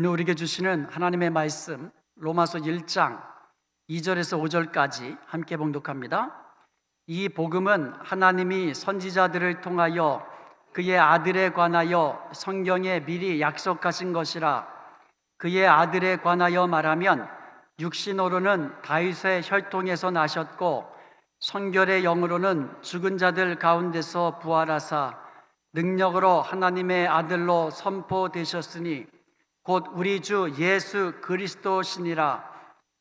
오늘 우리에게 주시는 하나님의 말씀 로마서 1장 2절에서 5절까지 함께 봉독합니다. 이 복음은 하나님이 선지자들을 통하여 그의 아들에 관하여 성경에 미리 약속하신 것이라. 그의 아들에 관하여 말하면 육신으로는 다윗의 혈통에서 나셨고 성결의 영으로는 죽은 자들 가운데서 부활하사 능력으로 하나님의 아들로 선포되셨으니 곧 우리 주 예수 그리스도시니라.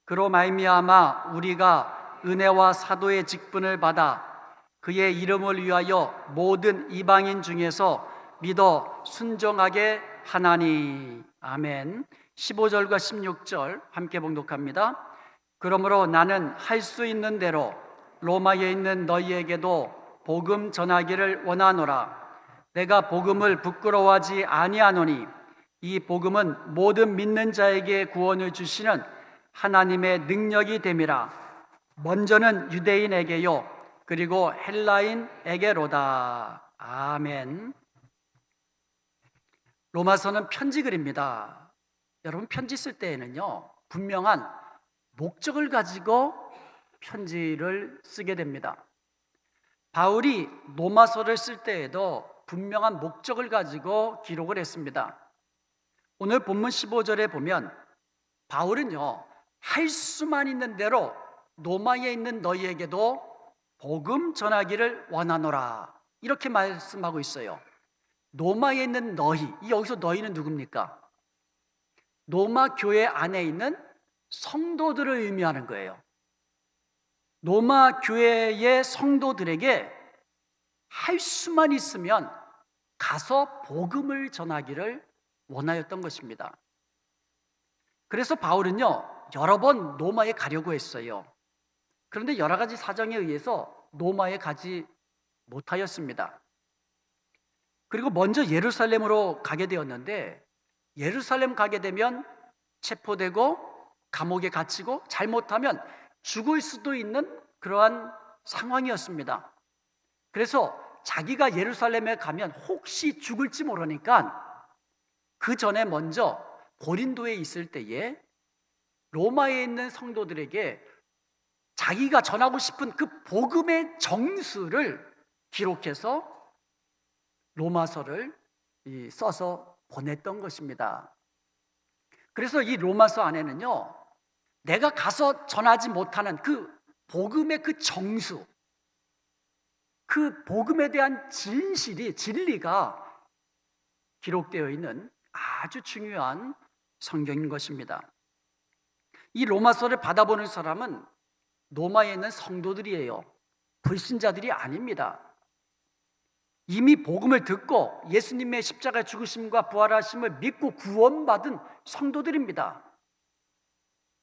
그로 말미암아 우리가 은혜와 사도의 직분을 받아 그의 이름을 위하여 모든 이방인 중에서 믿어 순종하게 하나니. 아멘. 15절과 16절 함께 봉독합니다. 그러므로 나는 할 수 있는 대로 로마에 있는 너희에게도 복음 전하기를 원하노라. 내가 복음을 부끄러워하지 아니하노니 이 복음은 모든 믿는 자에게 구원을 주시는 하나님의 능력이 됨이라. 먼저는 유대인에게요 그리고 헬라인에게로다. 아멘. 로마서는 편지글입니다. 여러분, 편지 쓸 때에는요 분명한 목적을 가지고 편지를 쓰게 됩니다. 바울이 로마서를 쓸 때에도 분명한 목적을 가지고 기록을 했습니다. 오늘 본문 15절에 보면 바울은요 할 수만 있는 대로 로마에 있는 너희에게도 복음 전하기를 원하노라 이렇게 말씀하고 있어요. 로마에 있는 너희, 여기서 너희는 누굽니까? 로마 교회 안에 있는 성도들을 의미하는 거예요. 로마 교회의 성도들에게 할 수만 있으면 가서 복음을 전하기를 원하였던 것입니다. 그래서 바울은요 여러 번 로마에 가려고 했어요. 그런데 여러 가지 사정에 의해서 로마에 가지 못하였습니다. 그리고 먼저 예루살렘으로 가게 되었는데, 예루살렘 가게 되면 체포되고 감옥에 갇히고 잘못하면 죽을 수도 있는 그러한 상황이었습니다. 그래서 자기가 예루살렘에 가면 혹시 죽을지 모르니까 그 전에 먼저 고린도에 있을 때에 로마에 있는 성도들에게 자기가 전하고 싶은 그 복음의 정수를 기록해서 로마서를 써서 보냈던 것입니다. 그래서 이 로마서 안에는요 내가 가서 전하지 못하는 그 복음의 그 정수, 그 복음에 대한 진리가 기록되어 있는 아주 중요한 성경인 것입니다. 이 로마서를 받아보는 사람은 로마에 있는 성도들이에요. 불신자들이 아닙니다. 이미 복음을 듣고 예수님의 십자가 죽으심과 부활하심을 믿고 구원받은 성도들입니다.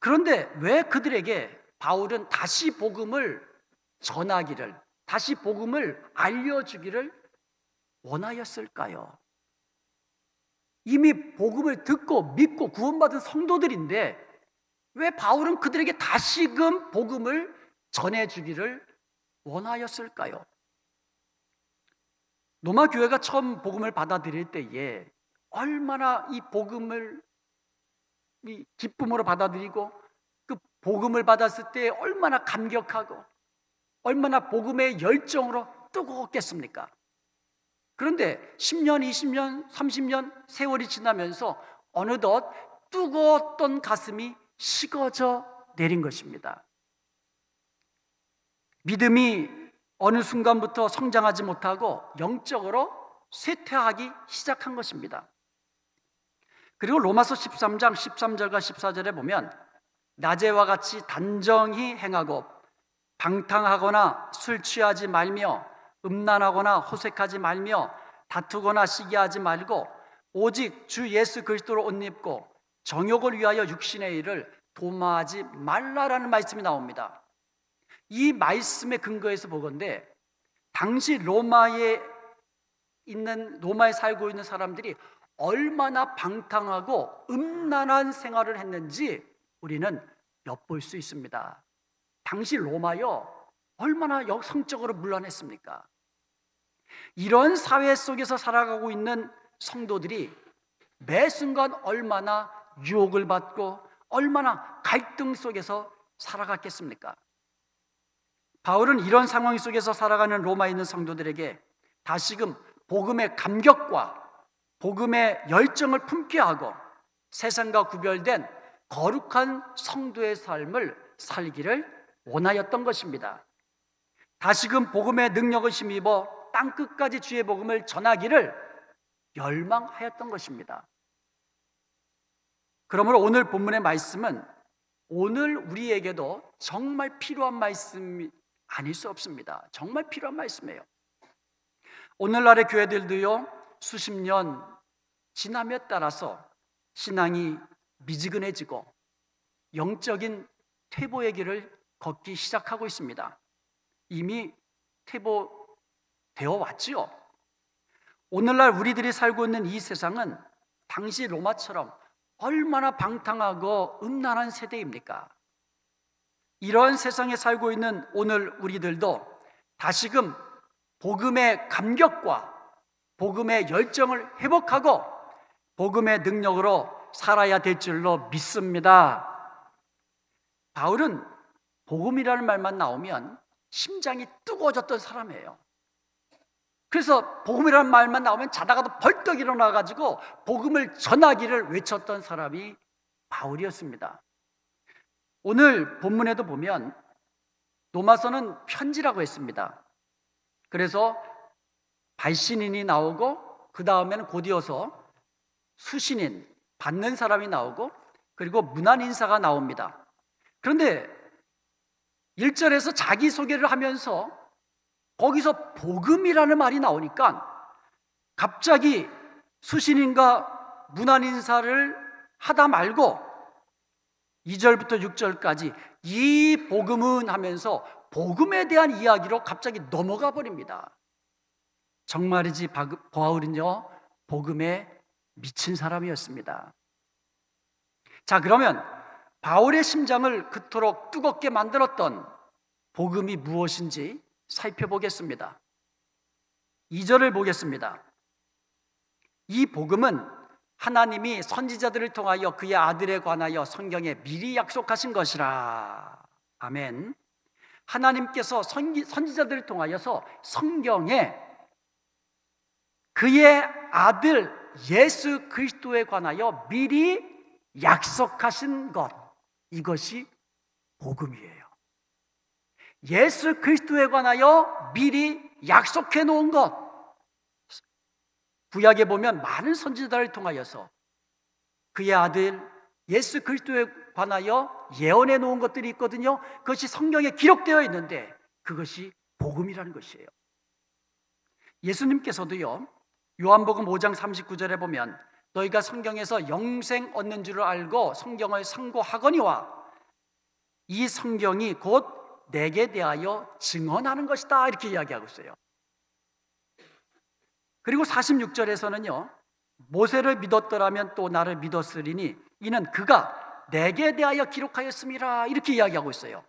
그런데 왜 그들에게 바울은 다시 복음을 전하기를, 다시 복음을 알려주기를 원하였을까요? 이미 복음을 듣고 믿고 구원받은 성도들인데 왜 바울은 그들에게 다시금 복음을 전해주기를 원하였을까요? 로마 교회가 처음 복음을 받아들일 때에 얼마나 이 복음을 기쁨으로 받아들이고 그 복음을 받았을 때 얼마나 감격하고 얼마나 복음의 열정으로 뜨거웠겠습니까? 그런데 10년, 20년, 30년 세월이 지나면서 어느덧 뜨거웠던 가슴이 식어져 내린 것입니다. 믿음이 어느 순간부터 성장하지 못하고 영적으로 쇠퇴하기 시작한 것입니다. 그리고 로마서 13장 13절과 14절에 보면 낮에와 같이 단정히 행하고 방탕하거나 술 취하지 말며 음란하거나 호색하지 말며 다투거나 시기하지 말고 오직 주 예수 그리스도를 옷 입고 정욕을 위하여 육신의 일을 도마하지 말라라는 말씀이 나옵니다. 이 말씀의 근거에서 보건대 당시 로마에 살고 있는 사람들이 얼마나 방탕하고 음란한 생활을 했는지 우리는 엿볼 수 있습니다. 당시 로마요 얼마나 성적으로 문란했습니까? 이런 사회 속에서 살아가고 있는 성도들이 매 순간 얼마나 유혹을 받고 얼마나 갈등 속에서 살아갔겠습니까? 바울은 이런 상황 속에서 살아가는 로마에 있는 성도들에게 다시금 복음의 감격과 복음의 열정을 품게 하고 세상과 구별된 거룩한 성도의 삶을 살기를 원하였던 것입니다. 다시금 복음의 능력을 힘입어 땅끝까지 주의 복음을 전하기를 열망하였던 것입니다. 그러므로 오늘 본문의 말씀은 오늘 우리에게도 정말 필요한 말씀이 아닐 수 없습니다. 정말 필요한 말씀이에요. 오늘날의 교회들도요, 수십 년 지남에 따라서 신앙이 미지근해지고 영적인 퇴보의 길을 걷기 시작하고 있습니다. 이미 퇴보되어 왔지요. 오늘날 우리들이 살고 있는 이 세상은 당시 로마처럼 얼마나 방탕하고 음란한 세대입니까? 이러한 세상에 살고 있는 오늘 우리들도 다시금 복음의 감격과 복음의 열정을 회복하고 복음의 능력으로 살아야 될 줄로 믿습니다. 바울은 복음이라는 말만 나오면 심장이 뜨거워졌던 사람이에요. 그래서 복음이라는 말만 나오면 자다가도 벌떡 일어나가지고 복음을 전하기를 외쳤던 사람이 바울이었습니다. 오늘 본문에도 보면 로마서는 편지라고 했습니다. 그래서 발신인이 나오고 그 다음에는 곧이어서 수신인, 받는 사람이 나오고 그리고 문안인사가 나옵니다. 그런데 1절에서 자기소개를 하면서 거기서 복음이라는 말이 나오니까 갑자기 수신인과 문안인사를 하다 말고 2절부터 6절까지 이 복음은 하면서 복음에 대한 이야기로 갑자기 넘어가 버립니다. 정말이지 바울은요, 복음에 미친 사람이었습니다. 자, 그러면 바울의 심장을 그토록 뜨겁게 만들었던 복음이 무엇인지 살펴보겠습니다. 2절을 보겠습니다. 이 복음은 하나님이 선지자들을 통하여 그의 아들에 관하여 성경에 미리 약속하신 것이라. 아멘. 하나님께서 선지자들을 통하여서 성경에 그의 아들 예수 그리스도에 관하여 미리 약속하신 것, 이것이 복음이에요. 예수 그리스도에 관하여 미리 약속해 놓은 것. 구약에 보면 많은 선지자들을 통하여서 그의 아들 예수 그리스도에 관하여 예언해 놓은 것들이 있거든요. 그것이 성경에 기록되어 있는데 그것이 복음이라는 것이에요. 예수님께서도요, 요한복음 5장 39절에 보면 너희가 성경에서 영생 얻는 줄을 알고 성경을 상고하거니와 이 성경이 곧 내게 대하여 증언하는 것이다, 이렇게 이야기하고 있어요. 그리고 46절에서는요, 모세를 믿었더라면 또 나를 믿었으리니 이는 그가 내게 대하여 기록하였음이라, 이렇게 이야기하고 있어요.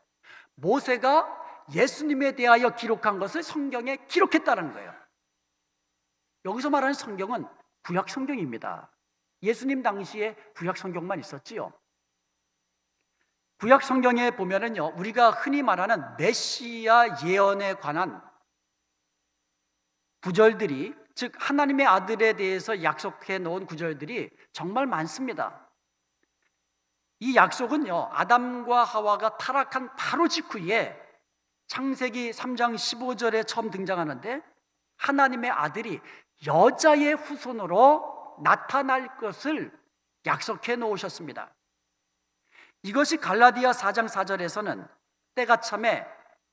모세가 예수님에 대하여 기록한 것을 성경에 기록했다는 거예요. 여기서 말하는 성경은 구약 성경입니다. 예수님 당시에 구약 성경만 있었지요. 구약 성경에 보면은요, 우리가 흔히 말하는 메시아 예언에 관한 구절들이, 즉 하나님의 아들에 대해서 약속해 놓은 구절들이 정말 많습니다. 이 약속은요, 아담과 하와가 타락한 바로 직후에 창세기 3장 15절에 처음 등장하는데 하나님의 아들이 여자의 후손으로 나타날 것을 약속해 놓으셨습니다. 이것이 갈라디아 4장 4절에서는 때가 참에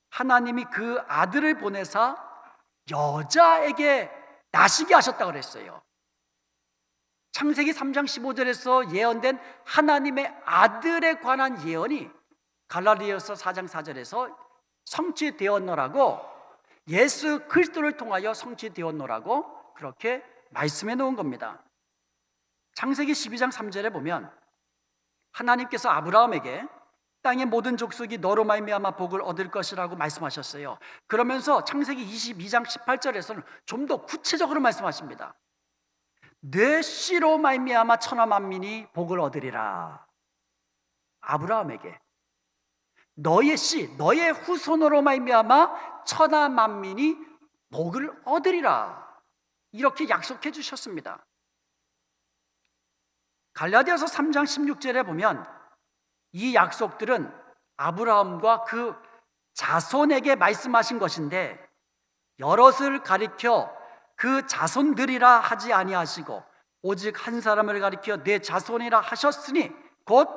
하나님이 그 아들을 보내사 여자에게 나시게 하셨다고 그랬어요. 창세기 3장 15절에서 예언된 하나님의 아들에 관한 예언이 갈라디아서 4장 4절에서 성취되었노라고, 예수 그리스도를 통하여 성취되었노라고 그렇게 말씀해 놓은 겁니다. 창세기 12장 3절에 보면 하나님께서 아브라함에게 땅의 모든 족속이 너로 말미암아 복을 얻을 것이라고 말씀하셨어요. 그러면서 창세기 22장 18절에서는 좀 더 구체적으로 말씀하십니다. 내 씨로 말미암아 천하 만민이 복을 얻으리라. 아브라함에게 너의 씨, 너의 후손으로 말미암아 천하 만민이 복을 얻으리라, 이렇게 약속해 주셨습니다. 갈라디아서 3장 16절에 보면 이 약속들은 아브라함과 그 자손에게 말씀하신 것인데, 여럿을 가리켜 그 자손들이라 하지 아니하시고 오직 한 사람을 가리켜 내 자손이라 하셨으니 곧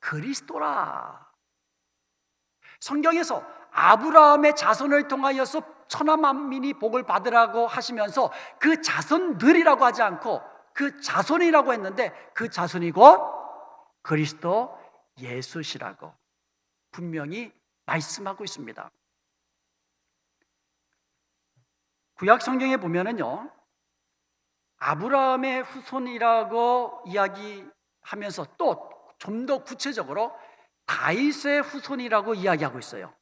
그리스도라. 성경에서 아브라함의 자손을 통하여서 천하 만민이 복을 받으라고 하시면서 그 자손들이라고 하지 않고 그 자손이라고 했는데, 그 자손이 곧 그리스도 예수시라고 분명히 말씀하고 있습니다. 구약 성경에 보면은요, 아브라함의 후손이라고 이야기하면서 또 좀 더 구체적으로 다윗의 후손이라고 이야기하고 있어요.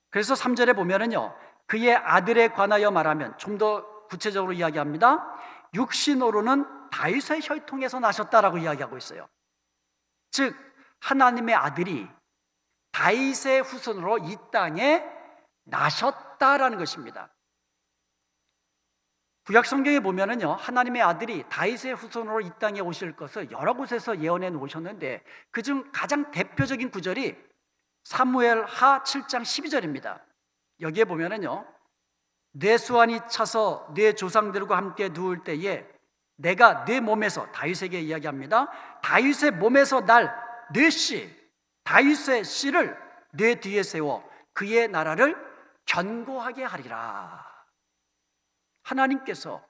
그래서 3절에 보면은요, 그의 아들에 관하여 말하면 좀 더 구체적으로 이야기합니다. 육신으로는 다윗의 혈통에서 나셨다라고 이야기하고 있어요. 즉 하나님의 아들이 다윗의 후손으로 이 땅에 나셨다라는 것입니다. 구약 성경에 보면은요, 하나님의 아들이 다윗의 후손으로 이 땅에 오실 것을 여러 곳에서 예언해 놓으셨는데, 그중 가장 대표적인 구절이 사무엘하 7장 12절입니다. 여기에 보면은요, 내 수완이 차서 내 조상들과 함께 누울 때에 내가 내 몸에서, 다윗에게 이야기합니다, 다윗의 몸에서 날 내 씨, 다윗의 씨를 내 뒤에 세워 그의 나라를 견고하게 하리라. 하나님께서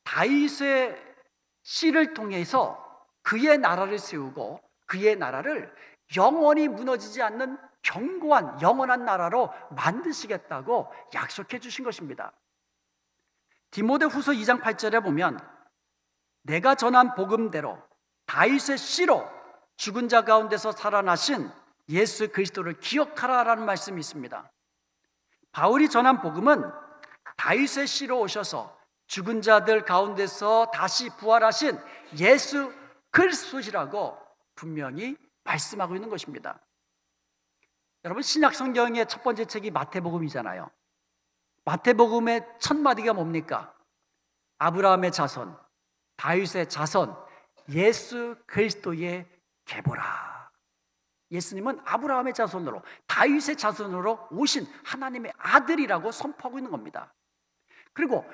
다윗의 씨를 통해서 그의 나라를 세우고 그의 나라를 영원히 무너지지 않는 견고한 영원한 나라로 만드시겠다고 약속해 주신 것입니다. 디모데후서 2장 8절에 보면 내가 전한 복음대로 다윗의 씨로 죽은 자 가운데서 살아나신 예수 그리스도를 기억하라라는 말씀이 있습니다. 바울이 전한 복음은 다윗의 씨로 오셔서 죽은 자들 가운데서 다시 부활하신 예수 그리스도시라고 분명히 말씀하고 있는 것입니다. 여러분, 신약 성경의 첫 번째 책이 마태복음이잖아요. 마태복음의 첫 마디가 뭡니까? 아브라함의 자손, 다윗의 자손, 예수 그리스도의 계보라. 예수님은 아브라함의 자손으로, 다윗의 자손으로 오신 하나님의 아들이라고 선포하고 있는 겁니다. 그리고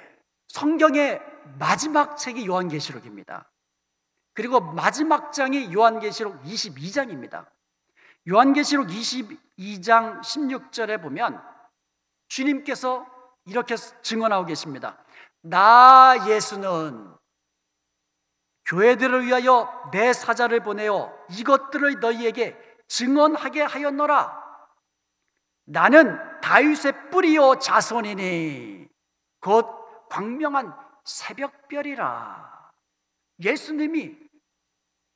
성경의 마지막 책이 요한계시록입니다. 그리고 마지막 장이 요한계시록 22장입니다. 요한계시록 22장 16절에 보면 주님께서 이렇게 증언하고 계십니다. 나 예수는 교회들을 위하여 내 사자를 보내어 이것들을 너희에게 증언하게 하였노라. 나는 다윗의 뿌리요 자손이니 곧 광명한 새벽별이라. 예수님이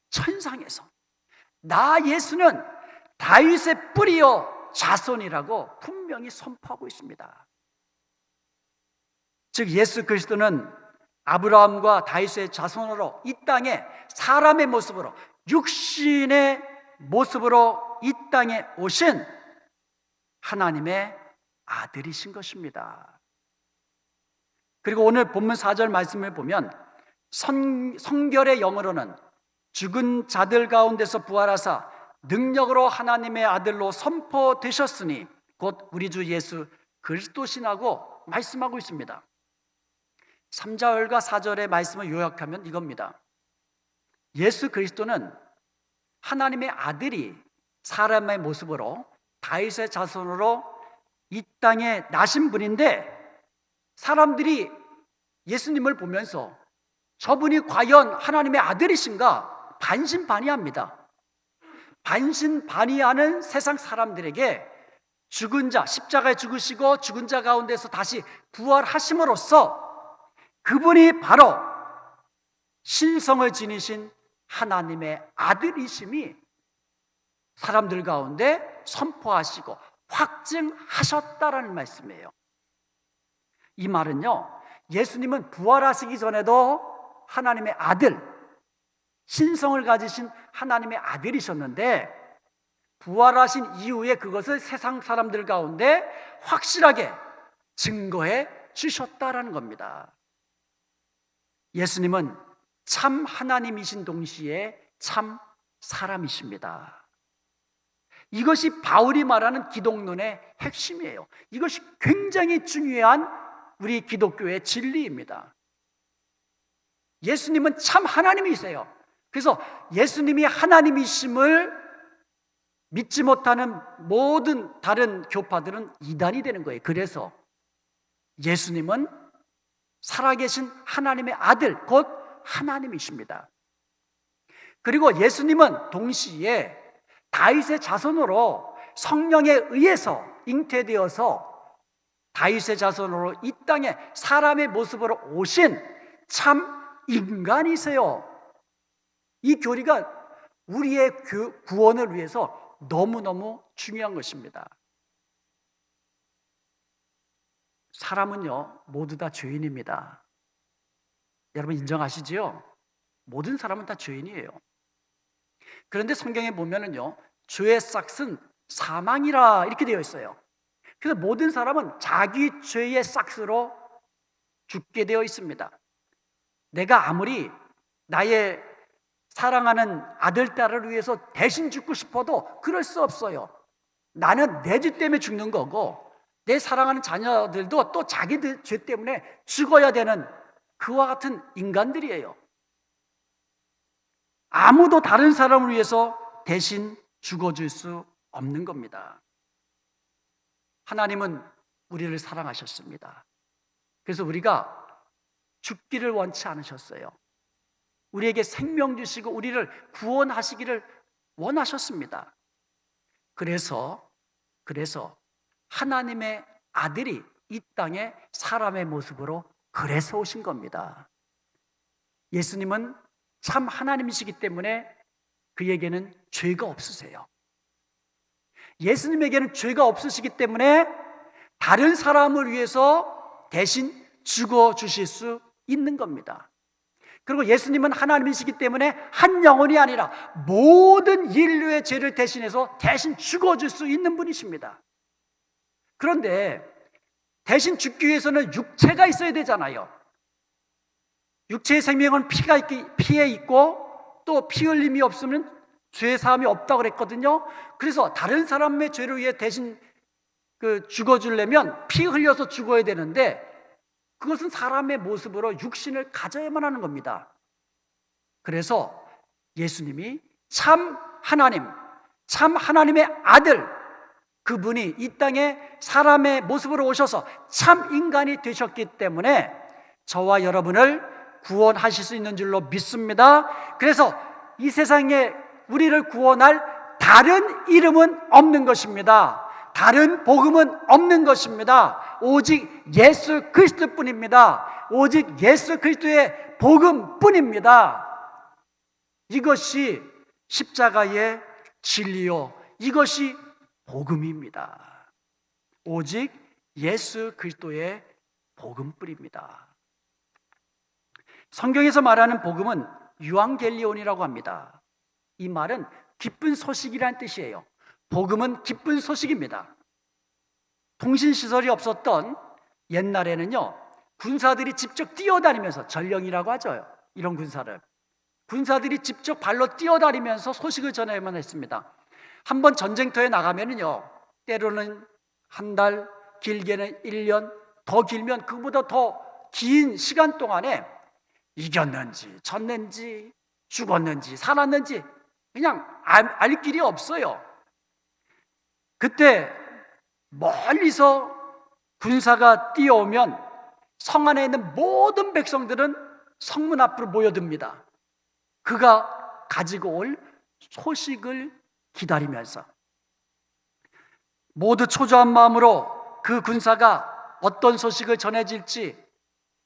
천상에서 나 예수는 다윗의 뿌리요 자손이라고 분명히 선포하고 있습니다. 즉 예수 그리스도는 아브라함과 다윗의 자손으로 이 땅에 사람의 모습으로, 육신의 모습으로 이 땅에 오신 하나님의 아들이신 것입니다. 그리고 오늘 본문 4절 말씀을 보면 성결의 영어로는 죽은 자들 가운데서 부활하사 능력으로 하나님의 아들로 선포되셨으니 곧 우리 주 예수 그리스도시라고 말씀하고 있습니다. 3절과 4절의 말씀을 요약하면 이겁니다. 예수 그리스도는 하나님의 아들이 사람의 모습으로 다윗의 자손으로 이 땅에 나신 분인데, 사람들이 예수님을 보면서 저분이 과연 하나님의 아들이신가 반신반의합니다. 반신반의하는 세상 사람들에게 죽은 자, 십자가에 죽으시고 죽은 자 가운데서 다시 부활하심으로써 그분이 바로 신성을 지니신 하나님의 아들이심이 사람들 가운데 선포하시고 확증하셨다라는 말씀이에요. 이 말은요, 예수님은 부활하시기 전에도 하나님의 아들, 신성을 가지신 하나님의 아들이셨는데 부활하신 이후에 그것을 세상 사람들 가운데 확실하게 증거해 주셨다라는 겁니다. 예수님은 참 하나님이신 동시에 참 사람이십니다. 이것이 바울이 말하는 기독론의 핵심이에요. 이것이 굉장히 중요한 우리 기독교의 진리입니다. 예수님은 참 하나님이세요. 그래서 예수님이 하나님이심을 믿지 못하는 모든 다른 교파들은 이단이 되는 거예요. 그래서 예수님은 살아계신 하나님의 아들, 곧 하나님이십니다. 그리고 예수님은 동시에 다윗의 자손으로 성령에 의해서 잉태되어서 다윗의 자손으로 이 땅에 사람의 모습으로 오신 참 인간이세요. 이 교리가 우리의 구원을 위해서 너무너무 중요한 것입니다. 사람은요, 모두 다 죄인입니다. 여러분 인정하시지요? 모든 사람은 다 죄인이에요. 그런데 성경에 보면은요, 죄의 싹은 사망이라 이렇게 되어 있어요. 그래서 모든 사람은 자기 죄의 싹으로 죽게 되어 있습니다. 내가 아무리 나의 사랑하는 아들, 딸을 위해서 대신 죽고 싶어도 그럴 수 없어요. 나는 내 죄 때문에 죽는 거고 내 사랑하는 자녀들도 또 자기들 죄 때문에 죽어야 되는 그와 같은 인간들이에요. 아무도 다른 사람을 위해서 대신 죽어줄 수 없는 겁니다. 하나님은 우리를 사랑하셨습니다. 그래서 우리가 죽기를 원치 않으셨어요. 우리에게 생명 주시고 우리를 구원하시기를 원하셨습니다. 그래서 하나님의 아들이 이 땅에 사람의 모습으로 그래서 오신 겁니다. 예수님은 참 하나님이시기 때문에 그에게는 죄가 없으세요. 예수님에게는 죄가 없으시기 때문에 다른 사람을 위해서 대신 죽어주실 수 있는 겁니다. 그리고 예수님은 하나님이시기 때문에 한 영혼이 아니라 모든 인류의 죄를 대신해서 대신 죽어줄 수 있는 분이십니다. 그런데 대신 죽기 위해서는 육체가 있어야 되잖아요. 육체의 생명은 피에 있고 또 피 흘림이 없으면 죄 사함이 없다고 그랬거든요. 그래서 다른 사람의 죄를 위해 대신 죽어주려면 피 흘려서 죽어야 되는데 그것은 사람의 모습으로 육신을 가져야만 하는 겁니다. 그래서 예수님이 참 하나님, 참 하나님의 아들, 그분이 이 땅에 사람의 모습으로 오셔서 참 인간이 되셨기 때문에 저와 여러분을 구원하실 수 있는 줄로 믿습니다. 그래서 이 세상에 우리를 구원할 다른 이름은 없는 것입니다. 다른 복음은 없는 것입니다. 오직 예수 그리스도뿐입니다. 오직 예수 그리스도의 복음뿐입니다. 이것이 십자가의 진리요, 이것이 복음입니다. 오직 예수 그리스도의 복음뿐입니다. 성경에서 말하는 복음은 유앙겔리온이라고 합니다. 이 말은 기쁜 소식이라는 뜻이에요. 복음은 기쁜 소식입니다. 통신시설이 없었던 옛날에는요, 군사들이 직접 뛰어다니면서, 전령이라고 하죠, 이런 군사들이 직접 발로 뛰어다니면서 소식을 전해야만 했습니다. 한번 전쟁터에 나가면은요, 때로는 한 달, 길게는 1년, 더 길면 그보다 더 긴 시간 동안에 이겼는지 졌는지 죽었는지 살았는지 그냥 알 길이 없어요. 그때 멀리서 군사가 뛰어오면 성 안에 있는 모든 백성들은 성문 앞으로 모여듭니다. 그가 가지고 올 소식을 기다리면서 모두 초조한 마음으로 그 군사가 어떤 소식을 전해질지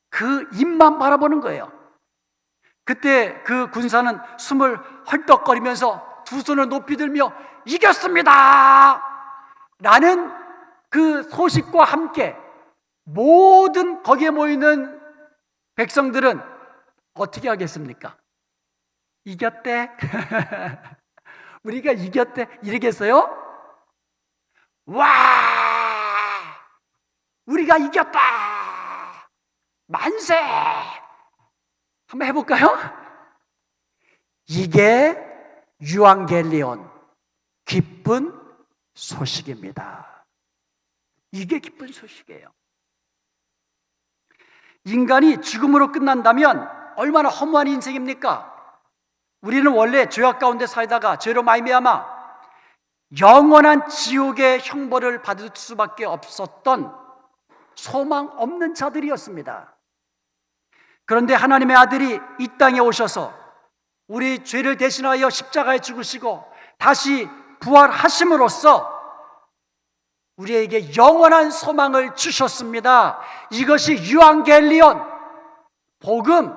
그 입만 바라보는 거예요. 그때 그 군사는 숨을 헐떡거리면서 두 손을 높이 들며 이겼습니다! 라는 그 소식과 함께 모든 거기에 모이는 백성들은 어떻게 하겠습니까? 이겼대. 우리가 이겼대. 이러겠어요? 와! 우리가 이겼다! 만세! 한번 해볼까요? 이게 유앙겔리온, 기쁜 소식입니다. 이게 기쁜 소식이에요. 인간이 죽음으로 끝난다면 얼마나 허무한 인생입니까? 우리는 원래 죄악 가운데 살다가 죄로 말미암아 영원한 지옥의 형벌을 받을 수밖에 없었던 소망 없는 자들이었습니다. 그런데 하나님의 아들이 이 땅에 오셔서 우리 죄를 대신하여 십자가에 죽으시고 다시 부활하심으로써 우리에게 영원한 소망을 주셨습니다. 이것이 유앙겔리온, 복음,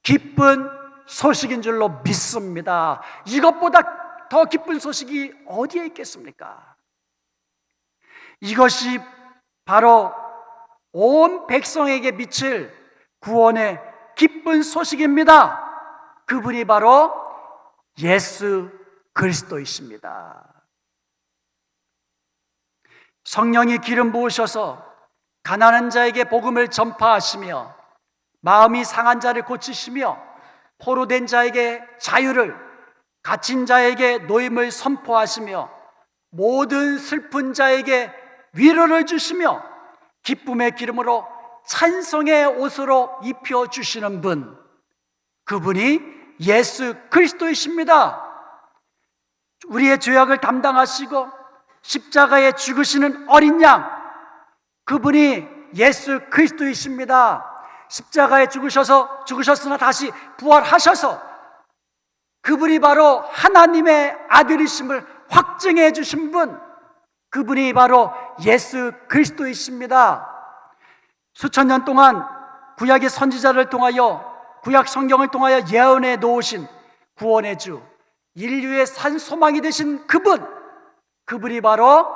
기쁜 소식인 줄로 믿습니다. 이것보다 더 기쁜 소식이 어디에 있겠습니까? 이것이 바로 온 백성에게 미칠 구원의 기쁜 소식입니다. 그분이 바로 예수 그리스도이십니다. 성령이 기름 부으셔서 가난한 자에게 복음을 전파하시며 마음이 상한 자를 고치시며 포로된 자에게 자유를, 갇힌 자에게 노임을 선포하시며 모든 슬픈 자에게 위로를 주시며 기쁨의 기름으로 찬송의 옷으로 입혀주시는 분, 그분이 예수 그리스도이십니다. 우리의 죄악을 담당하시고 십자가에 죽으시는 어린 양, 그분이 예수 그리스도이십니다. 십자가에 죽으셨으나 다시 부활하셔서 그분이 바로 하나님의 아들이심을 확증해 주신 분, 그분이 바로 예수 그리스도이십니다. 수천 년 동안 구약의 선지자를 통하여, 구약 성경을 통하여 예언해 놓으신 구원의 주, 인류의 산 소망이 되신 그분, 그분이 바로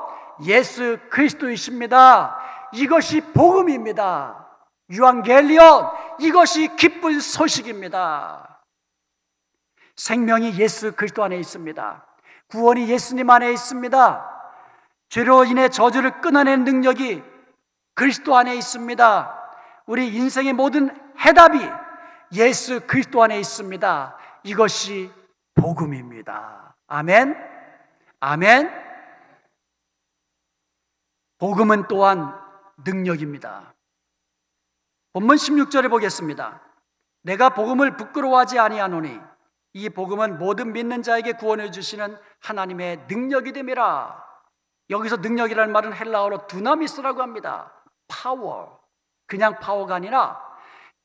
예수 그리스도이십니다. 이것이 복음입니다. 유앙겔리온, 이것이 기쁜 소식입니다. 생명이 예수 그리스도 안에 있습니다. 구원이 예수님 안에 있습니다. 죄로 인해 저주를 끊어내는 능력이 그리스도 안에 있습니다. 우리 인생의 모든 해답이 예수 그리스도 안에 있습니다. 이것이 복음입니다. 아멘. 아멘. 복음은 또한 능력입니다. 본문 16절에 보겠습니다. 내가 복음을 부끄러워하지 아니하노니 이 복음은 모든 믿는 자에게 구원을 주시는 하나님의 능력이 됨이라. 여기서 능력이라는 말은 헬라어로 두나미스라고 합니다. 파워. 그냥 파워가 아니라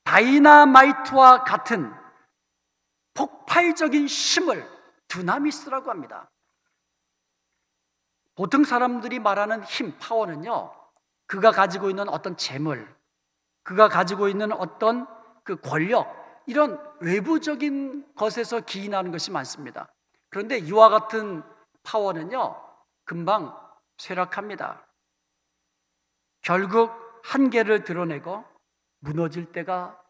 다이나마이트와 같은 폭발적인 힘을 두나미스라고 합니다. 보통 사람들이 말하는 힘, 파워는요, 그가 가지고 있는 어떤 재물, 그가 가지고 있는 어떤 그 권력, 이런 외부적인 것에서 기인하는 것이 많습니다. 그런데 이와 같은 파워는요, 금방 쇠락합니다. 결국 한계를 드러내고 무너질 때가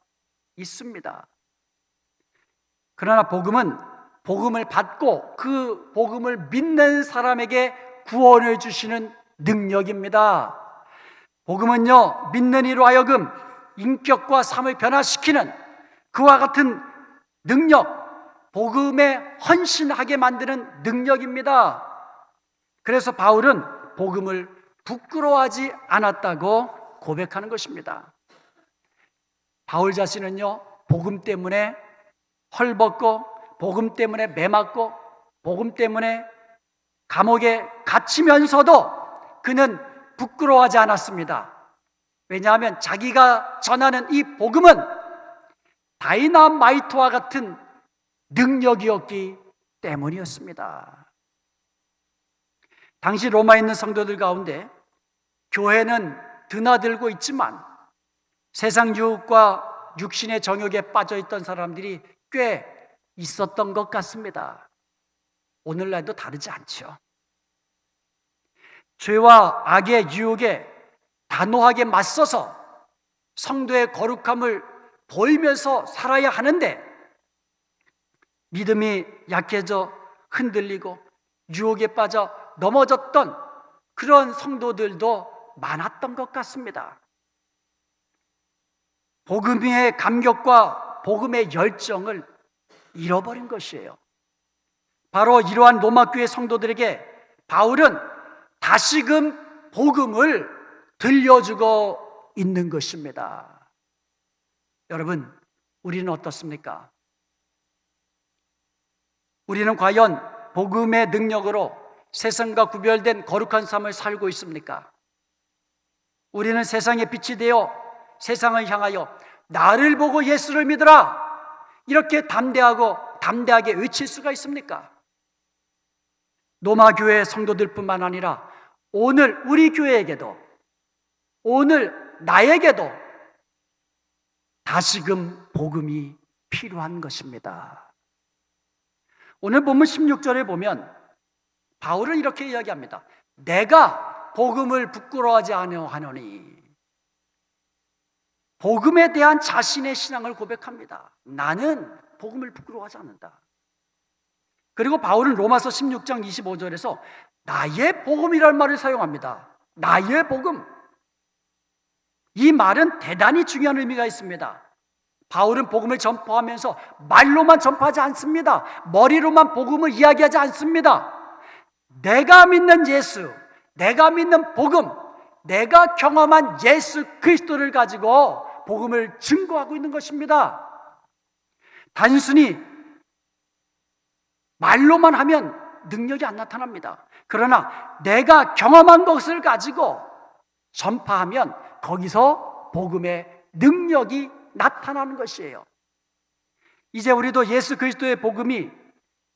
있습니다. 그러나 복음은 복음을 받고 그 복음을 믿는 사람에게 구원을 주시는 능력입니다. 복음은요, 믿는 이로 하여금 인격과 삶을 변화시키는 그와 같은 능력, 복음에 헌신하게 만드는 능력입니다. 그래서 바울은 복음을 부끄러워하지 않았다고 고백하는 것입니다. 바울 자신은요, 복음 때문에 헐벗고, 복음 때문에 매맞고, 복음 때문에 감옥에 갇히면서도 그는 부끄러워하지 않았습니다. 왜냐하면 자기가 전하는 이 복음은 다이나마이트와 같은 능력이었기 때문이었습니다. 당시 로마에 있는 성도들 가운데 교회는 드나들고 있지만 세상 유혹과 육신의 정욕에 빠져 있던 사람들이 꽤 있었던 것 같습니다. 오늘날도 다르지 않죠. 죄와 악의 유혹에 단호하게 맞서서 성도의 거룩함을 보이면서 살아야 하는데 믿음이 약해져 흔들리고 유혹에 빠져 넘어졌던 그런 성도들도 많았던 것 같습니다. 복음의 감격과 복음의 열정을 잃어버린 것이에요. 바로 이러한 로마교회 성도들에게 바울은 다시금 복음을 들려주고 있는 것입니다. 여러분, 우리는 어떻습니까? 우리는 과연 복음의 능력으로 세상과 구별된 거룩한 삶을 살고 있습니까? 우리는 세상의 빛이 되어 세상을 향하여 나를 보고 예수를 믿으라, 이렇게 담대하게 외칠 수가 있습니까? 로마교회 성도들뿐만 아니라 오늘 우리 교회에게도, 오늘 나에게도 다시금 복음이 필요한 것입니다. 오늘 본문 16절에 보면 바울은 이렇게 이야기합니다. 내가 복음을 부끄러워하지 아니하노니. 복음에 대한 자신의 신앙을 고백합니다. 나는 복음을 부끄러워하지 않는다. 그리고 바울은 로마서 16장 25절에서 나의 복음이라는 말을 사용합니다. 나의 복음. 이 말은 대단히 중요한 의미가 있습니다. 바울은 복음을 전파하면서 말로만 전파하지 않습니다. 머리로만 복음을 이야기하지 않습니다. 내가 믿는 예수, 내가 믿는 복음, 내가 경험한 예수 그리스도를 가지고 복음을 증거하고 있는 것입니다. 단순히 말로만 하면 능력이 안 나타납니다. 그러나 내가 경험한 것을 가지고 전파하면 거기서 복음의 능력이 나타나는 것이에요. 이제 우리도 예수 그리스도의 복음이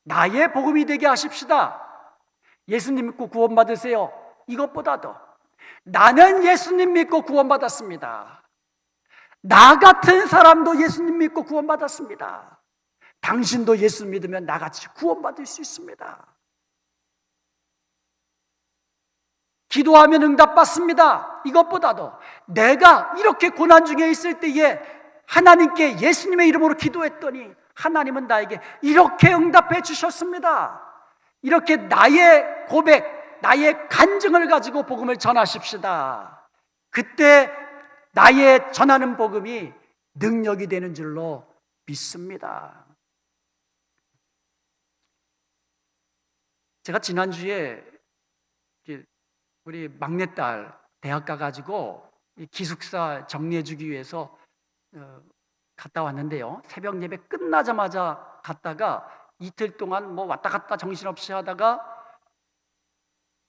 나의 복음이 되게 하십시다. 예수님 믿고 구원받으세요. 이것보다도 나는 예수님 믿고 구원받았습니다. 나 같은 사람도 예수님 믿고 구원받았습니다. 당신도 예수 믿으면 나같이 구원받을 수 있습니다. 기도하면 응답받습니다. 이것보다도 내가 이렇게 고난 중에 있을 때에 하나님께 예수님의 이름으로 기도했더니 하나님은 나에게 이렇게 응답해 주셨습니다. 이렇게 나의 고백, 나의 간증을 가지고 복음을 전하십시다. 그때 나의 전하는 복음이 능력이 되는 줄로 믿습니다. 제가 지난주에 우리 막내딸 대학 가가지고 기숙사 정리해주기 위해서 갔다 왔는데요. 새벽 예배 끝나자마자 갔다가 이틀 동안 뭐 왔다 갔다 정신없이 하다가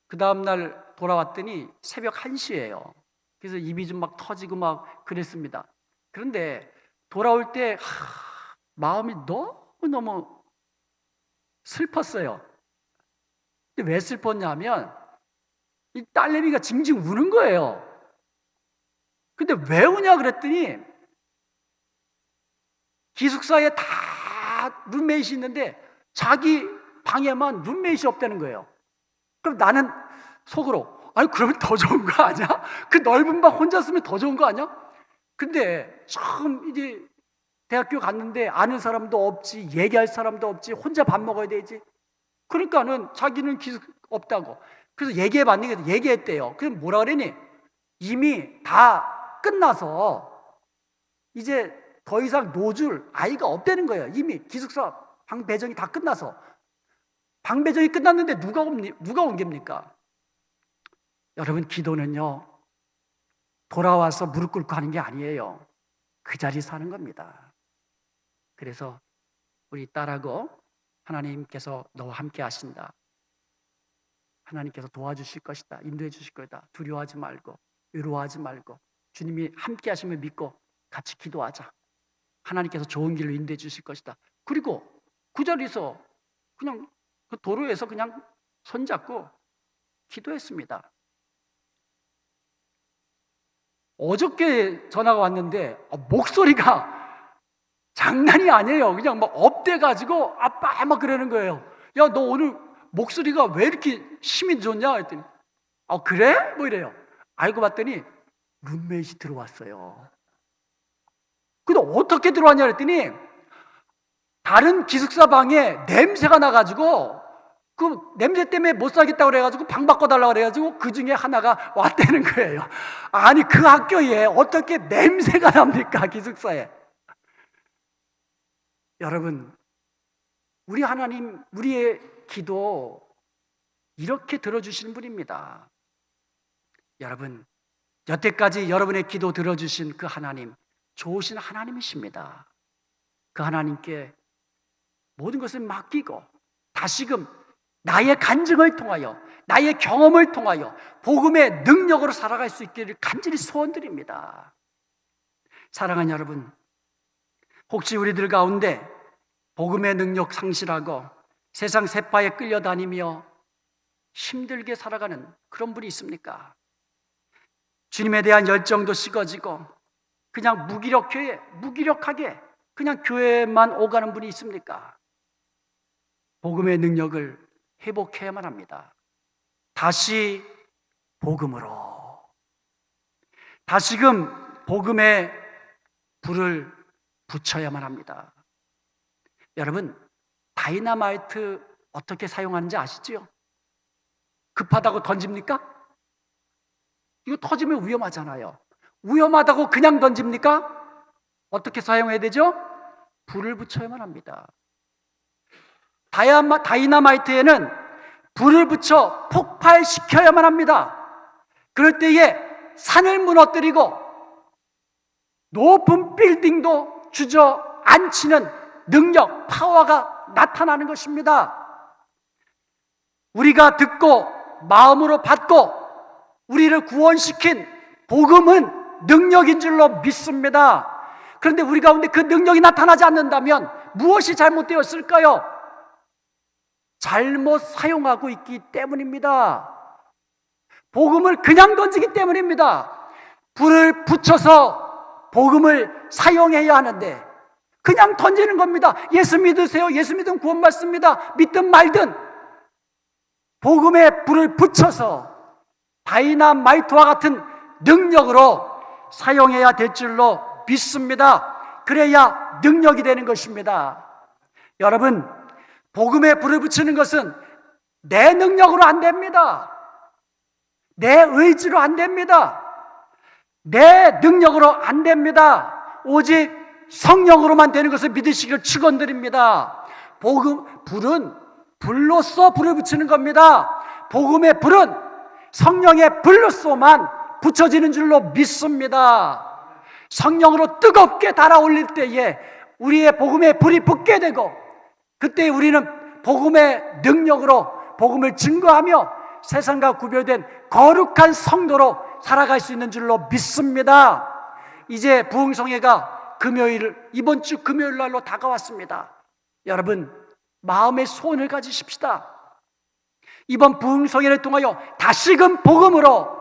그 다음날 돌아왔더니 새벽 1시예요. 그래서 입이 좀 막 터지고 막 그랬습니다. 그런데 돌아올 때 마음이 너무너무 슬펐어요. 근데 왜 슬펐냐면 이 딸내미가 징징 우는 거예요. 근데 왜 우냐 그랬더니 기숙사에 다 룸메이트 있는데 자기 방에만 룸메이트 없다는 거예요. 그럼 나는 속으로 아니 그러면 더 좋은 거 아니야? 그 넓은 방 혼자 쓰면 더 좋은 거 아니야? 근데 처음 이제 대학교 갔는데 아는 사람도 없지, 얘기할 사람도 없지, 혼자 밥 먹어야 되지. 그러니까는 자기는 기숙 없다고. 그래서 얘기해봤는데 얘기했대요. 그럼 뭐라 그러니? 이미 다 끝나서 이제 더 이상 놓줄 아이가 없다는 거예요. 이미 기숙사 방 배정이 다 끝나서. 방 배정이 끝났는데 누가 옮깁니까? 여러분, 기도는요 돌아와서 무릎 꿇고 하는 게 아니에요. 그 자리 사는 겁니다. 그래서 우리 딸하고 하나님께서 너와 함께 하신다. 하나님께서 도와주실 것이다. 인도해 주실 거다. 두려워하지 말고 외로워하지 말고 주님이 함께 하심을 믿고 같이 기도하자. 하나님께서 좋은 길로 인도해 주실 것이다. 그리고 그 자리에서 그냥 그 도로에서 그냥 손잡고 기도했습니다. 어저께 전화가 왔는데 목소리가 장난이 아니에요. 그냥 막 업돼가지고 아빠 막 그러는 거예요. 야, 너 오늘 목소리가 왜 이렇게 힘이 좋냐 했더니 그래? 뭐 이래요. 알고 봤더니 룸메이트 들어왔어요. 근데 어떻게 들어왔냐 그랬더니 다른 기숙사 방에 냄새가 나가지고 그 냄새 때문에 못 살겠다고 그래가지고 방 바꿔달라고 그래가지고 그 중에 하나가 왔다는 거예요. 아니 그 학교에 어떻게 냄새가 납니까, 기숙사에. 여러분, 우리 하나님, 우리의 기도 이렇게 들어주시는 분입니다. 여러분, 여태까지 여러분의 기도 들어주신 그 하나님, 좋으신 하나님이십니다. 그 하나님께 모든 것을 맡기고 다시금 나의 간증을 통하여, 나의 경험을 통하여 복음의 능력으로 살아갈 수 있기를 간절히 소원드립니다. 사랑하는 여러분, 혹시 우리들 가운데 복음의 능력 상실하고 세상 세파에 끌려다니며 힘들게 살아가는 그런 분이 있습니까? 주님에 대한 열정도 식어지고 그냥 무기력하게 그냥 교회만 오가는 분이 있습니까? 복음의 능력을 회복해야만 합니다. 다시 복음으로, 다시금 복음의 불을 붙여야만 합니다. 여러분, 다이너마이트 어떻게 사용하는지 아시죠? 급하다고 던집니까? 이거 터지면 위험하잖아요. 위험하다고 그냥 던집니까? 어떻게 사용해야 되죠? 불을 붙여야만 합니다. 다이너마이트에는 불을 붙여 폭발시켜야만 합니다. 그럴 때에 산을 무너뜨리고 높은 빌딩도 주저앉히는 능력, 파워가 나타나는 것입니다. 우리가 듣고 마음으로 받고 우리를 구원시킨 복음은 능력인 줄로 믿습니다. 그런데 우리 가운데 그 능력이 나타나지 않는다면 무엇이 잘못되었을까요? 잘못 사용하고 있기 때문입니다. 복음을 그냥 던지기 때문입니다. 불을 붙여서 복음을 사용해야 하는데 그냥 던지는 겁니다. 예수 믿으세요. 예수 믿으면 구원 받습니다. 믿든 말든 복음에 불을 붙여서 다이너마이트와 같은 능력으로 사용해야 될 줄로 믿습니다. 그래야 능력이 되는 것입니다. 여러분, 복음에 불을 붙이는 것은 내 능력으로 안 됩니다. 내 의지로 안 됩니다. 내 능력으로 안 됩니다. 오직 성령으로만 되는 것을 믿으시기를 축원드립니다. 불은 불로써 불을 붙이는 겁니다. 복음의 불은 성령의 불로써만 붙여지는 줄로 믿습니다. 성령으로 뜨겁게 달아올릴 때에 우리의 복음의 불이 붙게 되고 그때 우리는 복음의 능력으로 복음을 증거하며 세상과 구별된 거룩한 성도로 살아갈 수 있는 줄로 믿습니다. 이제 부흥성회가 이번 주 금요일 날로 다가왔습니다. 여러분, 마음의 소원을 가지십시다. 이번 부흥성회를 통하여 다시금 복음으로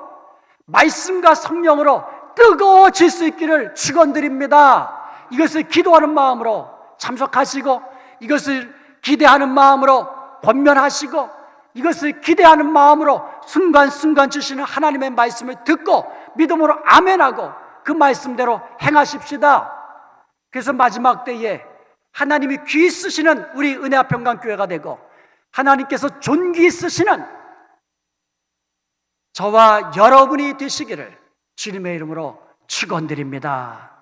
말씀과 성령으로 뜨거워질 수 있기를 축원드립니다. 이것을 기도하는 마음으로 참석하시고 이것을 기대하는 마음으로 권면하시고 이것을 기대하는 마음으로 순간순간 주시는 하나님의 말씀을 듣고 믿음으로 아멘하고 그 말씀대로 행하십시다. 그래서 마지막 때에 하나님이 귀히 쓰시는 우리 은혜평강교회가 되고 하나님께서 존귀히 쓰시는 저와 여러분이 되시기를 주님의 이름으로 축원드립니다.